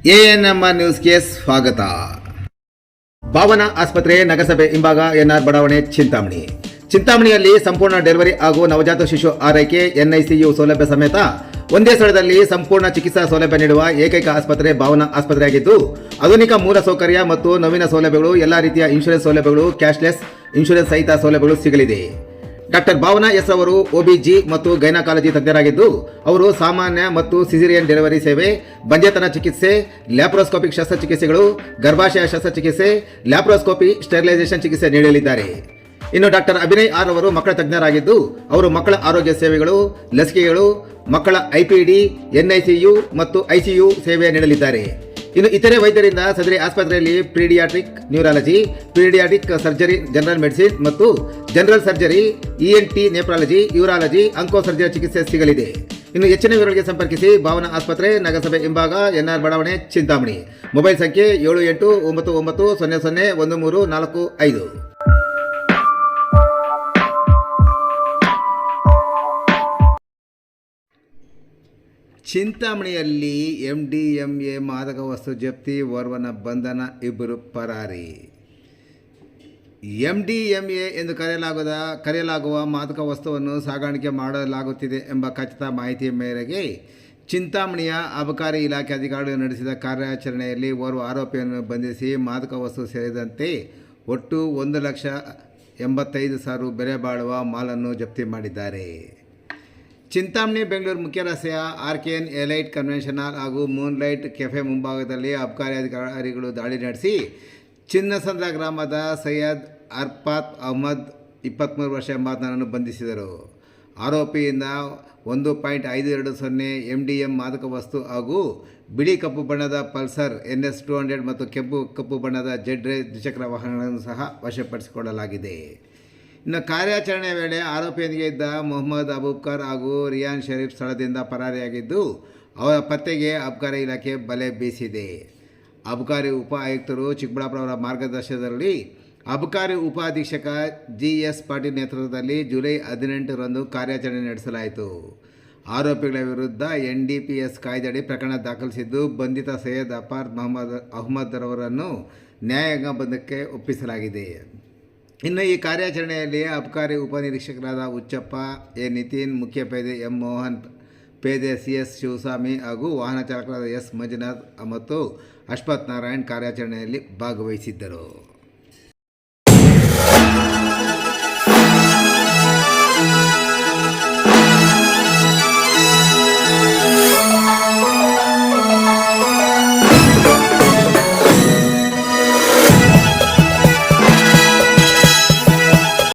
ANM ನ್ಯೂಸ್ಗೆ ಸ್ವಾಗತ. ಭಾವನಾ ಆಸ್ಪತ್ರೆ ನಗರಸಭೆ ಹಿಂಭಾಗ ಎನ್ಆರ್ ಬಡಾವಣೆ ಚಿಂತಾಮಣಿಯಲ್ಲಿ ಸಂಪೂರ್ಣ ಡೆಲಿವರಿ ಹಾಗೂ ನವಜಾತ ಶಿಶು ಆರೈಕೆ ಎನ್ಐಸಿಯು ಸೌಲಭ್ಯ ಸಮೇತ ಒಂದೇ ಸ್ಥಳದಲ್ಲಿ ಸಂಪೂರ್ಣ ಚಿಕಿತ್ಸಾ ಸೌಲಭ್ಯ ನೀಡುವ ಏಕೈಕ ಆಸ್ಪತ್ರೆ ಭಾವನಾ ಆಸ್ಪತ್ರೆಯಾಗಿದ್ದು, ಆಧುನಿಕ ಮೂಲ ಸೌಕರ್ಯ ಮತ್ತು ನವೀನ ಸೌಲಭ್ಯಗಳು, ಎಲ್ಲ ರೀತಿಯ ಇನ್ಶೂರೆನ್ಸ್ ಸೌಲಭ್ಯಗಳು, ಕ್ಯಾಶ್ಲೆಸ್ ಇನ್ಶೂರೆನ್ಸ್ ಸಹಿತ ಸೌಲಭ್ಯಗಳು ಸಿಗಲಿದೆ. ಡಾಕ್ಟರ್ ಭಾವನಾ ಎಸ್ ಅವರು OBG ಮತ್ತು ಗೈನಕಾಲಜಿ ತಜ್ಞರಾಗಿದ್ದು, ಅವರು ಸಾಮಾನ್ಯ ಮತ್ತು ಸಿಸೇರಿಯನ್ ಡೆಲಿವರಿ ಸೇವೆ, ಬಂಜೆತನ ಚಿಕಿತ್ಸೆ, ಲ್ಯಾಪ್ರೋಸ್ಕೋಪಿಕ್ ಶಸ್ತ್ರಚಿಕಿತ್ಸೆಗಳು, ಗರ್ಭಾಶಯ ಶಸ್ತ್ರಚಿಕಿತ್ಸೆ, ಲ್ಯಾಪ್ರೋಸ್ಕೋಪಿ ಸ್ಟೆರಿಲೈಸೇಷನ್ ಚಿಕಿತ್ಸೆ ನೀಡಲಿದ್ದಾರೆ. ಇನ್ನು ಡಾಕ್ಟರ್ ಅಭಿನಯ್ ಆರ್ ಅವರು ಮಕ್ಕಳ ತಜ್ಞರಾಗಿದ್ದು, ಅವರು ಮಕ್ಕಳ ಆರೋಗ್ಯ ಸೇವೆಗಳು, ಲಸಿಕೆಗಳು, ಮಕ್ಕಳ IPD, NICU ಮತ್ತು ICU ಸೇವೆ ನೀಡಲಿದ್ದಾರೆ. ಇನ್ನು ಇತರೆ ವೈದ್ಯರಿಂದ ಸದರಿ ಆಸ್ಪತ್ರೆಯಲ್ಲಿ pediatric neurology, pediatric surgery, general medicine ಮತ್ತು general surgery, ENT nephrology, urology, onco surgery ಚಿಕಿತ್ಸೆ ಸಿಗಲಿದೆ. ಇನ್ನು ಹೆಚ್ಚಿನ ವಿವರಗಳಿಗೆ ಸಂಪರ್ಕಿಸಿ ಭಾವನಾ ಆಸ್ಪತ್ರೆ, ನಗರಸಭೆ ಹಿಂಭಾಗ, ಎನ್ಆರ್ ಬಡಾವಣೆ, ಚಿಂತಾಮಣಿ. ಮೊಬೈಲ್ ಸಂಖ್ಯೆ 7899001345. ಚಿಂತಾಮಣಿಯಲ್ಲಿ MDMA ಮಾದಕ ವಸ್ತು ಜಪ್ತಿ, ಓರ್ವನ ಬಂಧನ, ಇಬ್ಬರು ಪರಾರಿ. MDMA ಎಂದು ಕರೆಯಲಾಗುವ ಮಾದಕ ವಸ್ತುವನ್ನು ಸಾಗಾಣಿಕೆ ಮಾಡಲಾಗುತ್ತಿದೆ ಎಂಬ ಖಚಿತ ಮಾಹಿತಿಯ ಮೇರೆಗೆ ಚಿಂತಾಮಣಿಯ ಅಬಕಾರಿ ಇಲಾಖೆ ಅಧಿಕಾರಿಗಳು ನಡೆಸಿದ ಕಾರ್ಯಾಚರಣೆಯಲ್ಲಿ ಓರ್ವ ಆರೋಪಿಯನ್ನು ಬಂಧಿಸಿ ಮಾದಕ ವಸ್ತು ಸೇರಿದಂತೆ ಒಟ್ಟು 1,85,000 ಬೆಲೆ ಬಾಳುವ ಮಾಲನ್ನು ಜಪ್ತಿ ಮಾಡಿದ್ದಾರೆ. ಚಿಂತಾಮಣಿ ಬೆಂಗಳೂರು ಮುಖ್ಯ ರಸ್ತೆಯ RKN ಎಲೈಟ್ ಕನ್ವೆನ್ಷನ್ ಹಾಲ್ ಹಾಗೂ ಮೂನ್ಲೈಟ್ ಕೆಫೆ ಮುಂಭಾಗದಲ್ಲಿ ಅಬಕಾರಿ ಅಧಿಕಾರಿಗಳು ದಾಳಿ ನಡೆಸಿ ಚಿನ್ನಸಂದ್ರ ಗ್ರಾಮದ ಸೈಯದ್ ಅರ್ಫಾತ್ ಅಹ್ಮದ್ 23 ವರ್ಷ ಎಂಬಾತನನ್ನು ಬಂಧಿಸಿದರು. ಆರೋಪಿಯಿಂದ 1.520 MDM ಮಾದಕ ವಸ್ತು ಹಾಗೂ ಬಿಳಿ ಕಪ್ಪು ಬಣ್ಣದ ಪಲ್ಸರ್ NS 200 ಮತ್ತು ಕಪ್ಪು ಬಣ್ಣದ ಜೆಡ್ ದ್ವಿಚಕ್ರ ವಾಹನಗಳನ್ನು ಸಹ ವಶಪಡಿಸಿಕೊಳ್ಳಲಾಗಿದೆ. ಇನ್ನು ಕಾರ್ಯಾಚರಣೆ ವೇಳೆ ಆರೋಪಿಯೊಂದಿಗೆ ಇದ್ದ ಮೊಹಮ್ಮದ್ ಅಬೂಬಕರ್ ಹಾಗೂ ರಿಯಾನ್ ಶರೀಫ್ ಸ್ಥಳದಿಂದ ಪರಾರಿಯಾಗಿದ್ದು, ಅವರ ಪತ್ತೆಗೆ ಅಬಕಾರಿ ಇಲಾಖೆ ಬಲೆ ಬೀಸಿದೆ. ಅಬಕಾರಿ ಉಪ ಆಯುಕ್ತರು ಚಿಕ್ಕಬಳ್ಳಾಪುರ ಅವರ ಮಾರ್ಗದರ್ಶನದಲ್ಲಿ ಅಬಕಾರಿ ಉಪ ಅಧೀಕ್ಷಕ GS ಪಾಟೀಲ್ ನೇತೃತ್ವದಲ್ಲಿ ಜುಲೈ 18ರಂದು ಕಾರ್ಯಾಚರಣೆ ನಡೆಸಲಾಯಿತು. ಆರೋಪಿಗಳ ವಿರುದ್ಧ NDPS ಕಾಯ್ದೆಯಡಿ ಪ್ರಕರಣ ದಾಖಲಿಸಿದ್ದು, ಬಂಧಿತ ಸೈಯದ್ ಅಹ್ಮದ್ ರವರನ್ನು ನ್ಯಾಯಾಂಗ ಬಂಧನಕ್ಕೆ ಒಪ್ಪಿಸಲಾಗಿದೆ. ಇನ್ನು ಈ ಕಾರ್ಯಾಚರಣೆಯಲ್ಲಿ ಅಬಕಾರಿ ಉಪನಿರೀಕ್ಷಕರಾದ ಹುಚ್ಚಪ್ಪ, ನಿತಿನ್, ಮುಖ್ಯ ಪೇದೆ M ಮೋಹನ್, ಪೇದೆ CS ಶಿವಸ್ವಾಮಿ ಹಾಗೂ ವಾಹನ ಚಾಲಕರಾದ S ಮಂಜುನಾಥ್ ಮತ್ತು ಅಶ್ವಥ್ ನಾರಾಯಣ್ ಕಾರ್ಯಾಚರಣೆಯಲ್ಲಿ ಭಾಗವಹಿಸಿದ್ದರು.